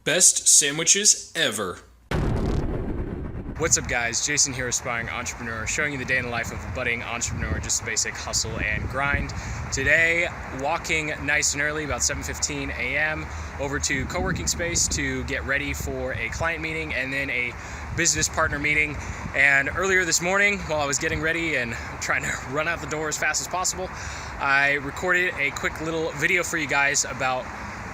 Best sandwiches ever. What's up, guys? Jason here, aspiring entrepreneur, showing you the day in the life of a budding entrepreneur, just a basic hustle and grind. Today, walking nice and early, about 7:15 a.m., over to co-working space to get ready for a client meeting and then a business partner meeting. And earlier this morning, while I was getting ready and trying to run out the door as fast as possible, I recorded a quick little video for you guys about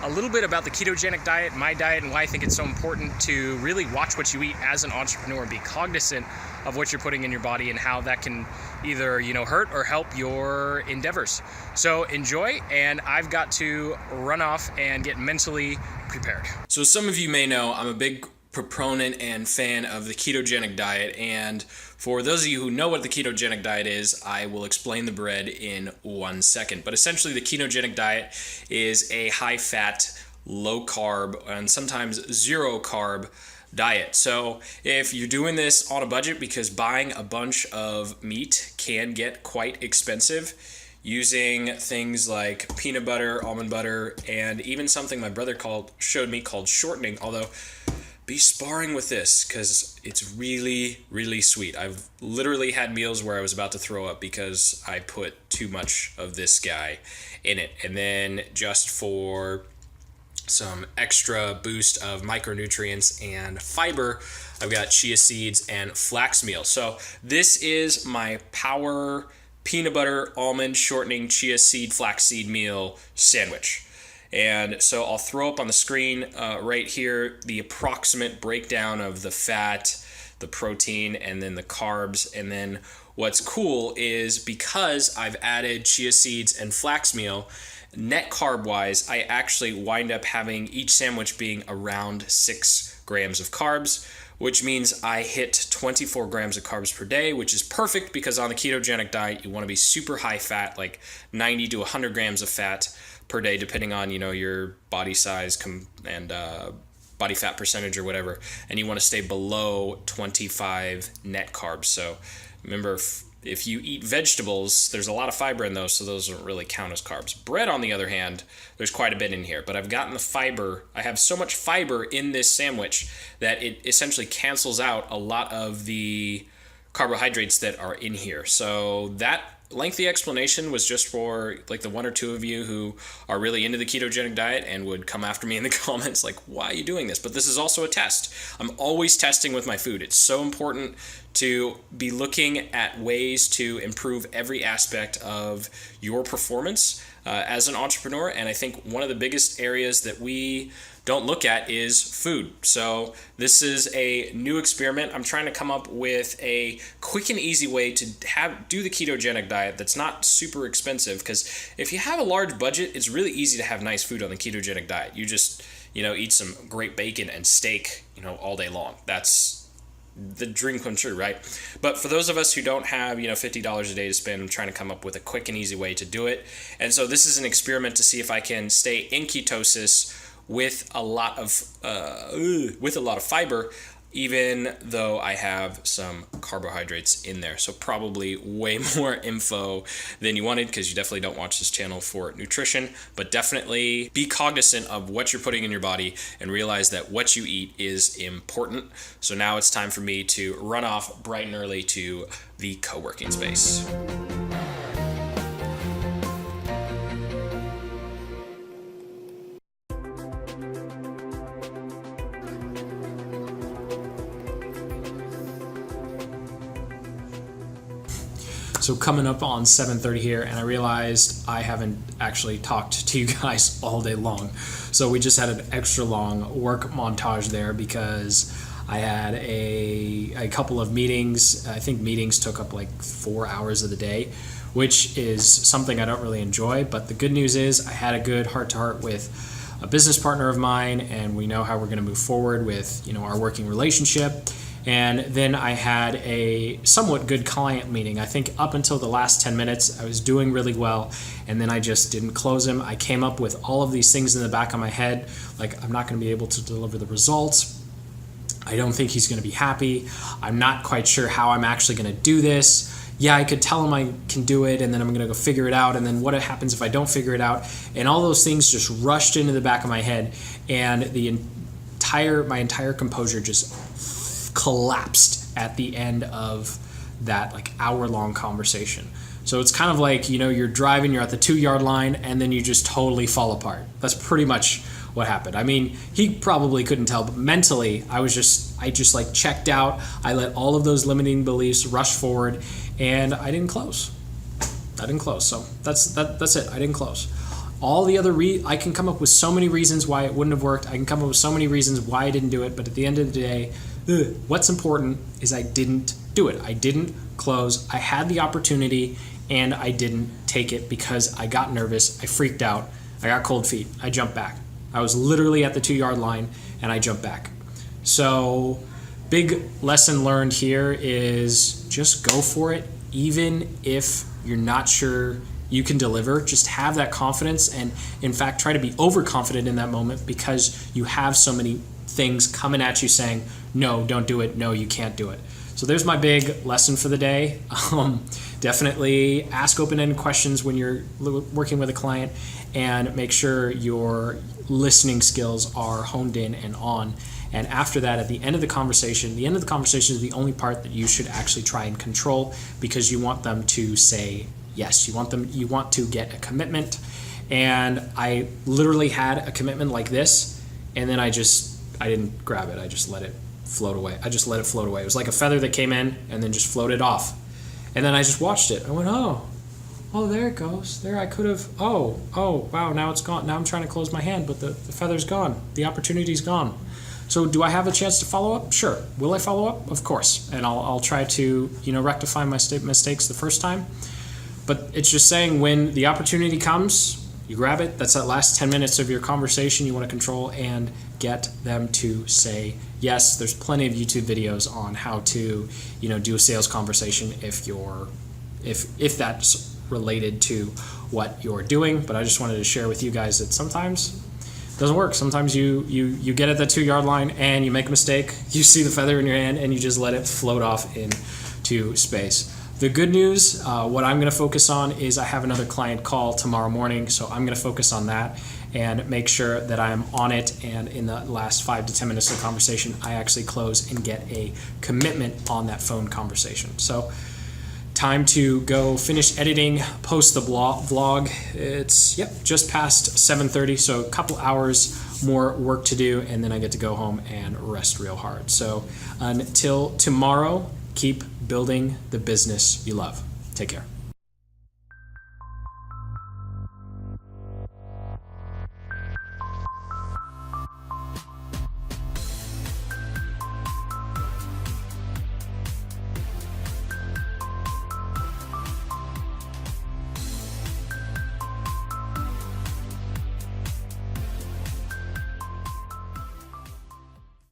a little bit about the ketogenic diet, my diet, and why I think it's so important to really watch what you eat as an entrepreneur, be cognizant of what you're putting in your body and how that can either, hurt or help your endeavors. So enjoy, and I've got to run off and get mentally prepared. So some of you may know I'm a big proponent and fan of the ketogenic diet, and for those of you who know what the ketogenic diet is, I will explain the bread in 1 second. But essentially the ketogenic diet is a high-fat, low-carb, and sometimes zero-carb diet. So if you're doing this on a budget, because buying a bunch of meat can get quite expensive, using things like peanut butter, almond butter, and even something my brother showed me called shortening, although be sparring with this because it's really, really sweet. I've literally had meals where I was about to throw up because I put too much of this guy in it. And then just for some extra boost of micronutrients and fiber, I've got chia seeds and flax meal. So this is my power peanut butter, almond, shortening, chia seed, flax seed meal sandwich. And so I'll throw up on the screen right here the approximate breakdown of the fat, the protein, and then the carbs. And then what's cool is because I've added chia seeds and flax meal, net carb wise, I actually wind up having each sandwich being around 6 grams of carbs, which means I hit 24 grams of carbs per day, which is perfect because on the ketogenic diet, you want to be super high fat, like 90 to 100 grams of fat per day, depending on your body size and body fat percentage or whatever, and you want to stay below 25 net carbs. So remember, if you eat vegetables, there's a lot of fiber in those, so those don't really count as carbs. Bread, on the other hand, there's quite a bit in here, but I've gotten the fiber. I have so much fiber in this sandwich that it essentially cancels out a lot of the carbohydrates that are in here. So that lengthy explanation was just for like the one or two of you who are really into the ketogenic diet and would come after me in the comments like, why are you doing this? But this is also a test. I'm always testing with my food. It's so important to be looking at ways to improve every aspect of your performance as an entrepreneur. And I think one of the biggest areas that we don't look at is food. So this is a new experiment. I'm trying to come up with a quick and easy way to do the ketogenic diet that's not super expensive, because if you have a large budget, it's really easy to have nice food on the ketogenic diet. You just, eat some great bacon and steak, all day long. That's the dream come true, right? But for those of us who don't have, $50 a day to spend, I'm trying to come up with a quick and easy way to do it. And so this is an experiment to see if I can stay in ketosis with a lot of fiber, even though I have some carbohydrates in there. So probably way more info than you wanted, because you definitely don't watch this channel for nutrition, but definitely be cognizant of what you're putting in your body and realize that what you eat is important. So now it's time for me to run off bright and early to the co-working space. So coming up on 7:30 here, and I realized I haven't actually talked to you guys all day long. So we just had an extra long work montage there because I had a couple of meetings. I think meetings took up like 4 hours of the day, which is something I don't really enjoy. But the good news is I had a good heart-to-heart with a business partner of mine, and we know how we're going to move forward with our working relationship. And then I had a somewhat good client meeting. I think up until the last 10 minutes, I was doing really well, and then I just didn't close him. I came up with all of these things in the back of my head, like I'm not going to be able to deliver the results. I don't think he's going to be happy. I'm not quite sure how I'm actually going to do this. Yeah, I could tell him I can do it, and then I'm going to go figure it out, and then what happens if I don't figure it out? And all those things just rushed into the back of my head, and the entire composure just collapsed at the end of that like hour-long conversation. So it's kind of like, you're driving, you're at the 2-yard line, and then you just totally fall apart. That's pretty much what happened. I mean, he probably couldn't tell, but mentally, I just like checked out. I let all of those limiting beliefs rush forward, and I didn't close. So that's it. I didn't close. All the other I can come up with so many reasons why it wouldn't have worked. I can come up with so many reasons why I didn't do it. But at the end of the day, what's important is I didn't do it. I didn't close. I had the opportunity, and I didn't take it because I got nervous. I freaked out. I got cold feet. I jumped back. I was literally at the 2-yard line, and I jumped back. So big lesson learned here is just go for it, even if you're not sure you can deliver. Just have that confidence, and in fact try to be overconfident in that moment because you have so many things coming at you saying, no, don't do it, no, you can't do it. So there's my big lesson for the day. Definitely ask open-ended questions when you're working with a client, and make sure your listening skills are honed in and on. And after that, at the end of the conversation is the only part that you should actually try and control, because you want them to say yes. You want to get a commitment. And I literally had a commitment like this, and then I didn't grab it. I just let it float away. It was like a feather that came in and then just floated off. And then I just watched it. I went, oh, there it goes. There I could have, oh, wow, now it's gone. Now I'm trying to close my hand, but the feather's gone. The opportunity's gone. So do I have a chance to follow up? Sure. Will I follow up? Of course. And I'll try to, rectify my mistakes the first time. But it's just saying, when the opportunity comes, you grab it. That's that last 10 minutes of your conversation you want to control and get them to say yes. There's plenty of YouTube videos on how to, do a sales conversation if that's related to what you're doing. But I just wanted to share with you guys that sometimes it doesn't work. Sometimes you get at that 2-yard line and you make a mistake. You see the feather in your hand and you just let it float off into space. The good news, what I'm going to focus on is I have another client call tomorrow morning, so I'm going to focus on that and make sure that I'm on it, and in the last 5 to 10 minutes of the conversation, I actually close and get a commitment on that phone conversation. So time to go finish editing, post the vlog. It's just past 7:30, so a couple hours more work to do, and then I get to go home and rest real hard. So until tomorrow, keep building the business you love. Take care.